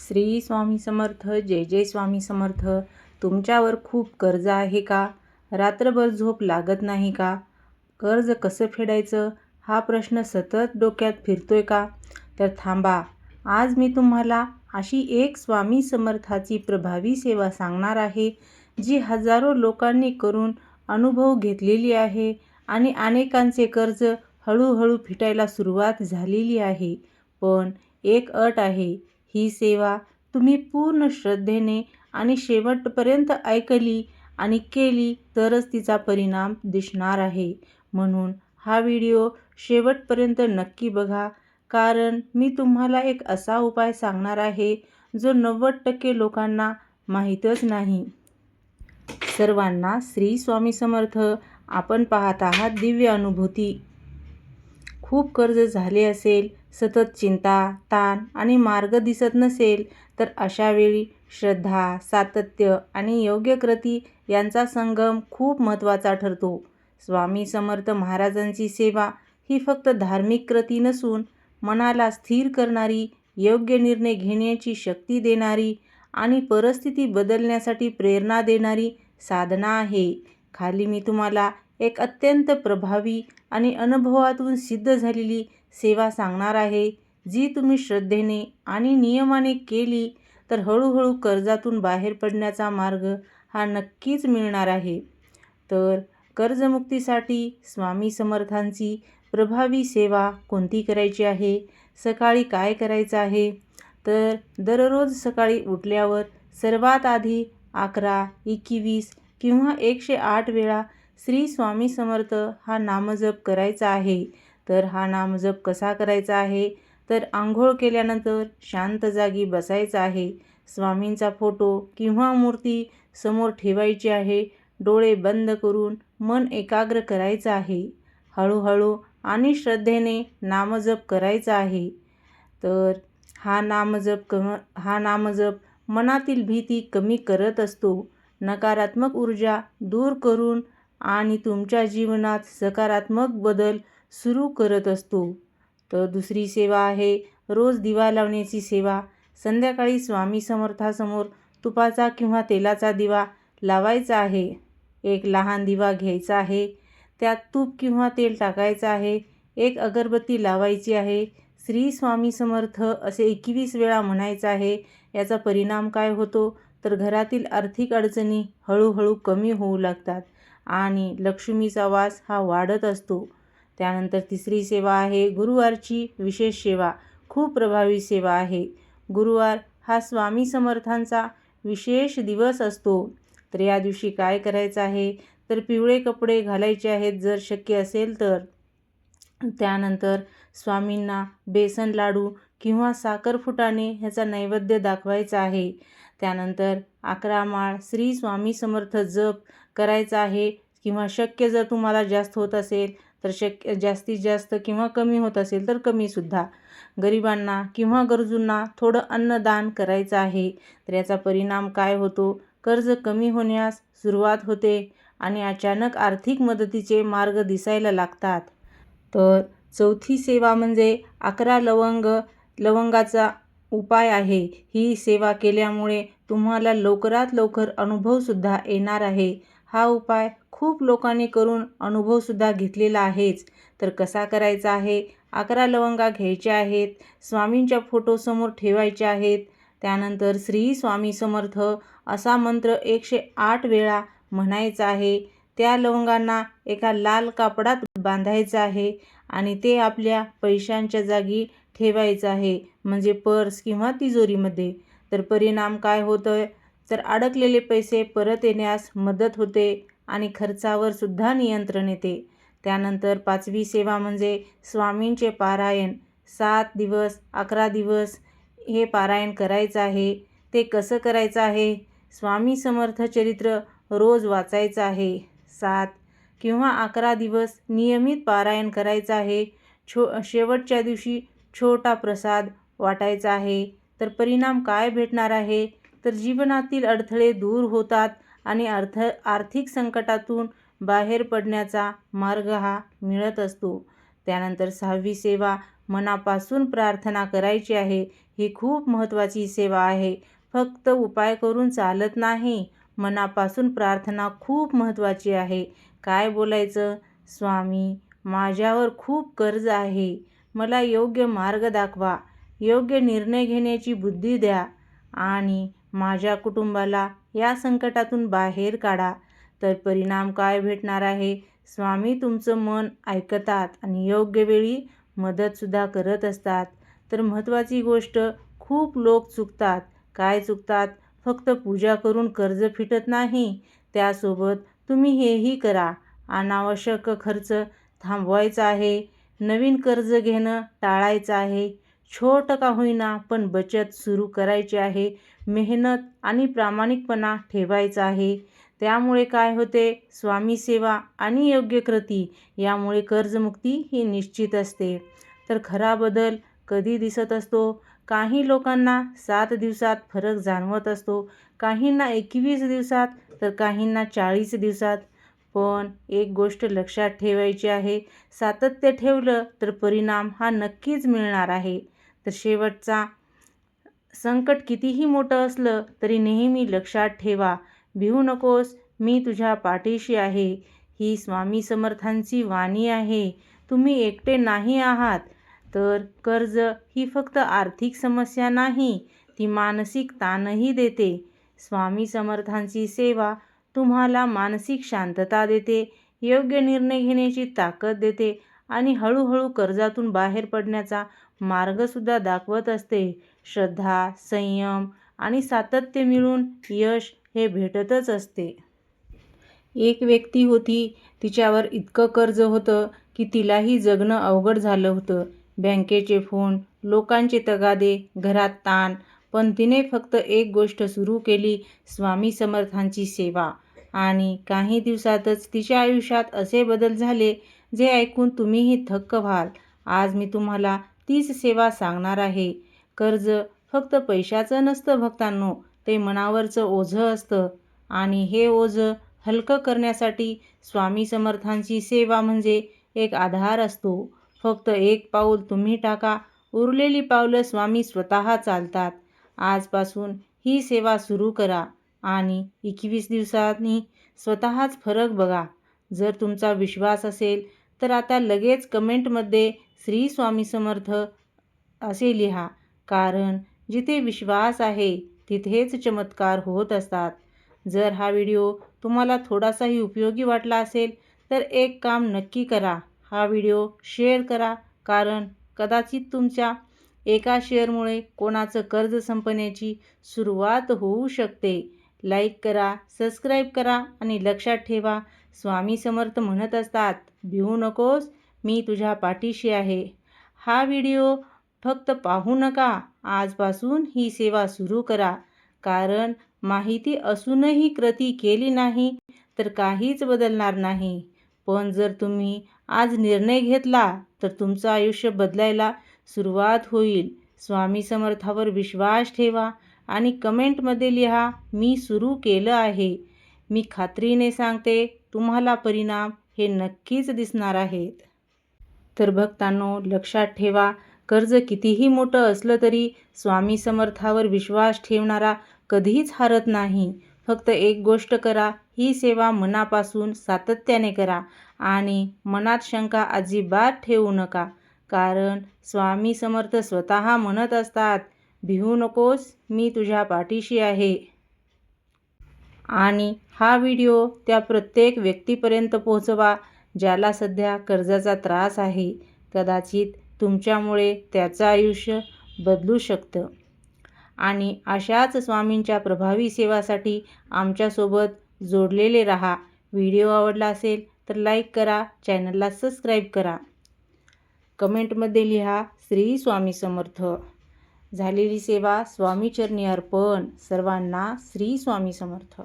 श्री स्वामी समर्थ. जय जय स्वामी समर्थ. तुमच्यावर खूप कर्ज आहे का? रात्रभर झोप लागत नाही का? कर्ज कसं फेडायचं हा प्रश्न सतत डोक्यात फिरतोय का? तर थांबा, आज मी तुम्हाला अशी एक स्वामी समर्थाची प्रभावी सेवा सांगणार आहे, जी हजारो लोकांनी करून अनुभव घेतलेली आहे आणि अनेकांचे कर्ज हळूहळू फिटायला सुरुवात झालेली आहे. पण एक अट आहे, ही सेवा तुम्ही पूर्ण श्रद्धेने आणि शेवटपर्यंत ऐकली आणि केली तरच तिचा परिणाम दिसणार आहे. म्हणून हा व्हिडिओ शेवटपर्यंत नक्की बघा, कारण मी तुम्हाला एक असा उपाय सांगणार आहे जो 90% लोकांना माहीतच नाही. सर्वांना श्री स्वामी समर्थ. आपण पाहत आहात दिव्य अनुभूती. खूप कर्ज झाले असेल, सतत चिंता, ताण आणि मार्ग दिसत नसेल, तर अशावेळी श्रद्धा, सातत्य आणि योग्य कृती यांचा संगम खूप महत्त्वाचा ठरतो. स्वामी समर्थ महाराजांची सेवा ही फक्त धार्मिक कृती नसून मनाला स्थिर करणारी, योग्य निर्णय घेण्याची शक्ती देणारी आणि परिस्थिती बदलण्यासाठी प्रेरणा देणारी साधना आहे. खाली मी तुम्हाला एक अत्यंत प्रभावी आणि अनुभवातून सिद्ध झालेली सेवा सांगणार आहे, जी तुम्ही श्रद्धेने आणि नियमाने केली तर हळूहळू कर्जातून बाहेर पडण्याचा मार्ग हा नक्कीच मिळणार आहे. तर कर्जमुक्तीसाठी स्वामी समर्थांची प्रभावी सेवा कोणती करायची आहे? सकाळी काय करायचं आहे? तर दररोज सकाळी उठल्यावर सर्वात आधी 11, 21 किंवा 108 वेळा श्री स्वामी समर्थ हा नामजप करायचा आहे. तर हा नामजप कसा करायचा आहे? तर आंघोळ केल्यानंतर शांत जागी बसायचं आहे. स्वामींचा फोटो किंवा मूर्ती समोर ठेवायची आहे. डोळे बंद करून मन एकाग्र करायचं आहे. हळूहळू आणि श्रद्धेने नामजप करायचा आहे. तर हा नामजप मनातील भीती कमी करत असतो, नकारात्मक ऊर्जा दूर करून आणि तुमच्या जीवनात सकारात्मक बदल सुरू करत असतो. तर दुसरी सेवा आहे रोज दिवा लावण्याची सेवा. संध्याकाळी स्वामी समर्थासमोर तुपाचा किंवा तेलाचा दिवा लावायचा आहे. एक लहान दिवा घ्यायचा आहे, त्यात तूप किंवा तेल टाकायचं आहे. एक अगरबत्ती लावायची आहे. श्री स्वामी समर्थ असे 21 वेळा म्हणायचं आहे. याचा परिणाम काय होतो? तर घरातील आर्थिक अडचणी हळूहळू कमी होऊ लागतात आणि लक्ष्मीचा वास हा वाढत असतो. त्यानंतर तिसरी सेवा आहे गुरुवारची विशेष सेवा. खूप प्रभावी सेवा आहे. गुरुवार हा स्वामी समर्थांचा विशेष दिवस असतो. तर या दिवशी काय करायचं आहे? तर पिवळे कपडे घालायचे आहेत जर शक्य असेल तर. त्यानंतर स्वामींना बेसन लाडू किंवा साखर फुटाणे ह्याचा नैवेद्य दाखवायचा आहे. त्यानंतर 11 माळ श्री स्वामी समर्थ जप करायचा आहे किंवा शक्य जर तुम्हाला जास्त होत असेल तर जास्तीत जास्त किंवा कमी होत असेल तर कमीसुद्धा. गरिबांना किंवा गरजूंना थोडं अन्नदान करायचं आहे. तर याचा परिणाम काय होतो? कर्ज कमी होण्यास सुरुवात होते आणि अचानक आर्थिक मदतीचे मार्ग दिसायला लागतात. तर चौथी सेवा म्हणजे 11 लवंगाचा उपाय आहे. ही सेवा केल्यामुळे तुम्हाला लवकरात लवकर अनुभवसुद्धा येणार आहे. हा उपाय खूप लोकांनी करून अनुभवसुद्धा घेतलेला आहेच. तर कसा करायचा आहे? 11 लवंगा घ्यायच्या आहेत, स्वामींच्या फोटोसमोर ठेवायच्या आहेत. त्यानंतर श्री स्वामी समर्थ असा मंत्र 108 वेळा म्हणायचा आहे. त्या लवंगांना एका लाल कापडात बांधायचं आहे आणि ते आपल्या पैशांच्या जागी ठेवायचं आहे, म्हणजे पर्स किंवा तिजोरीमध्ये. तर परिणाम काय होतोय? तर अडकलेले पैसे परत येण्यास मदत होते आणि खर्चावर सुद्धा नियंत्रण येते. त्यानंतर 5वी सेवा म्हणजे स्वामींचे पारायण. 7 दिवस 11 दिवस हे पारायण करायचं आहे. ते कसं करायचं आहे? स्वामी समर्थ चरित्र रोज वाचायचं आहे. 7 किंवा 11 दिवस नियमित पारायण करायचं आहे. शेवटच्या दिवशी छोटा प्रसाद वाटायचा आहे. तर परिणाम काय भेटणार आहे? तर जीवनातील अडथळे दूर होतात आणि आर्थिक संकटातून बाहेर पडण्याचा मार्ग हा मिळत असतो. त्यानंतर 6वी सेवा मनापासून प्रार्थना करायची आहे. ही खूप महत्त्वाची सेवा आहे. फक्त उपाय करून चालत नाही. मनापासून प्रार्थना खूप महत्त्वाची आहे. काय बोलायचं? स्वामी, माझ्यावर खूप कर्ज आहे. मला योग्य मार्ग दाखवा. योग्य निर्णय घेण्याची बुद्धी द्या आणि माझ्या कुटुंबाला या संकटातून बाहेर काढा. तर परिणाम काय भेटणार आहे? स्वामी तुमचं मन ऐकतात आणि योग्य वेळी मदतसुद्धा करत असतात. तर महत्त्वाची गोष्ट, खूप लोक चुकतात. काय चुकतात? फक्त पूजा करून कर्ज फिटत नाही. त्यासोबत तुम्ही हेही करा. अनावश्यक खर्च थांबवायचा आहे. नवीन कर्ज घेणं टाळायचं आहे. छोटं का होईना पण बचत सुरू करायची आहे. मेहनत आणि प्रामाणिकपणा ठेवायचा आहे. त्यामुळे काय होते? स्वामी सेवा आणि योग्य कृती यामुळे कर्जमुक्ती ही निश्चित असते. तर खरा बदल कधी दिसत असतो? काही लोकांना 7 दिवसात फरक जाणवत असतो, काहींना 21 दिवसात, तर काहींना 40 दिवसात. पण एक गोष्ट लक्षात ठेवायची आहे, सातत्य ठेवलं तर परिणाम हा नक्कीच मिळणार आहे. तर शेवटचा, संकट कितीही मोठं असलं तरी नेहमी लक्षात ठेवा, भिवू नकोस, मी तुझ्या पाठीशी आहे. ही स्वामी समर्थांची वाणी आहे. तुम्ही एकटे नाही आहात. तर कर्ज ही फक्त आर्थिक समस्या नाही, ती मानसिक ताणही देते. स्वामी समर्थांची सेवा तुम्हाला मानसिक शांतता देते, योग्य निर्णय घेण्याची ताकद देते आणि हळूहळू कर्जातून बाहेर पडण्याचा मार्गसुद्धा दाखवत असते. श्रद्धा, संयम आणि सातत्य मिळून यश हे भेटतच असते. एक व्यक्ती होती, तिच्यावर इतकं कर्ज होतं की तिलाही जगणं अवघड झालं होतं. बँकेचे फोन, लोकांचे तगादे, घरात ताण. पण तिने फक्त एक गोष्ट सुरू केली, स्वामी समर्थांची सेवा. आणि काही दिवसातच तिच्या आयुष्यात असे बदल झाले, जे ऐकून तुम्हीही थक्क व्हाल. आज मी तुम्हाला तीच सेवा सांगणार आहे. कर्ज फक्त पैशाचं नसतं भक्तांनो, ते मनावरचं ओझं असतं. आणि हे ओझं हलकं करण्यासाठी स्वामी समर्थांची सेवा म्हणजे एक आधार असतो. फक्त एक पाऊल तुम्ही टाका, उरलेली पावलं स्वामी स्वतः चालतात. आजपासून ही सेवा सुरू करा आणि 21 दिवसांनी स्वतःच फरक बघा. जर तुमचा विश्वास असेल तर आता लगेच कमेंटमध्ये श्री स्वामी समर्थ असे लिहा. कारण जिथे विश्वास आहे तिथेच चमत्कार होत असतात. जर हा व्हिडिओ तुम्हाला थोडासाही उपयोगी वाटला असेल तर एक काम नक्की करा, हा व्हिडिओ शेअर करा. कारण कदाचित तुमच्या एका शेअरमुळे कोणाचं कर्ज संपण्याची सुरुवात होऊ शकते. लाईक करा, सबस्क्राईब करा आणि लक्षात ठेवा, स्वामी समर्थ म्हणत असतात, भिवू नकोस, मी तुझ्या पाठीशी आहे. हा व्हिडिओ फक्त पाहू नका, आजपासून ही सेवा सुरू करा. कारण माहिती असूनही कृती केली नाही तर काहीच बदलणार नाही. पण जर तुम्ही आज निर्णय घेतला तर तुमचं आयुष्य बदलायला सुरुवात होईल. स्वामी समर्थावर विश्वास ठेवा आणि कमेंटमध्ये लिहा, मी सुरू केलं आहे. मी खात्रीने सांगते, तुम्हाला परिणाम हे नक्कीच दिसणार आहेत. तर भक्तांनो, लक्षात ठेवा, कर्ज कितीही मोठं असलं तरी स्वामी समर्थावर विश्वास ठेवणारा कधीच हारत नाही. फक्त एक गोष्ट करा, ही सेवा मनापासून सातत्याने करा आणि मनात शंका अजिबात ठेवू नका. कारण स्वामी समर्थ स्वतः म्हणत असतात, भिवू नकोस, मी तुझ्या पाठीशी आहे. आणि हा व्हिडिओ त्या प्रत्येक व्यक्तीपर्यंत पोहोचवा ज्याला सध्या कर्जाचा त्रास आहे. कदाचित तुमच्यामुळे त्याचं आयुष्य बदलू शकतं. आणि अशाच स्वामींच्या प्रभावी सेवासाठी आमच्यासोबत जोडलेले राहा. व्हिडिओ आवडला असेल तर लाईक करा, चॅनलला सबस्क्राईब करा. कमेंटमध्ये लिहा, श्री स्वामी समर्थ. झालेली सेवा स्वामीचरणी अर्पण. सर्वांना श्री स्वामी समर्थ.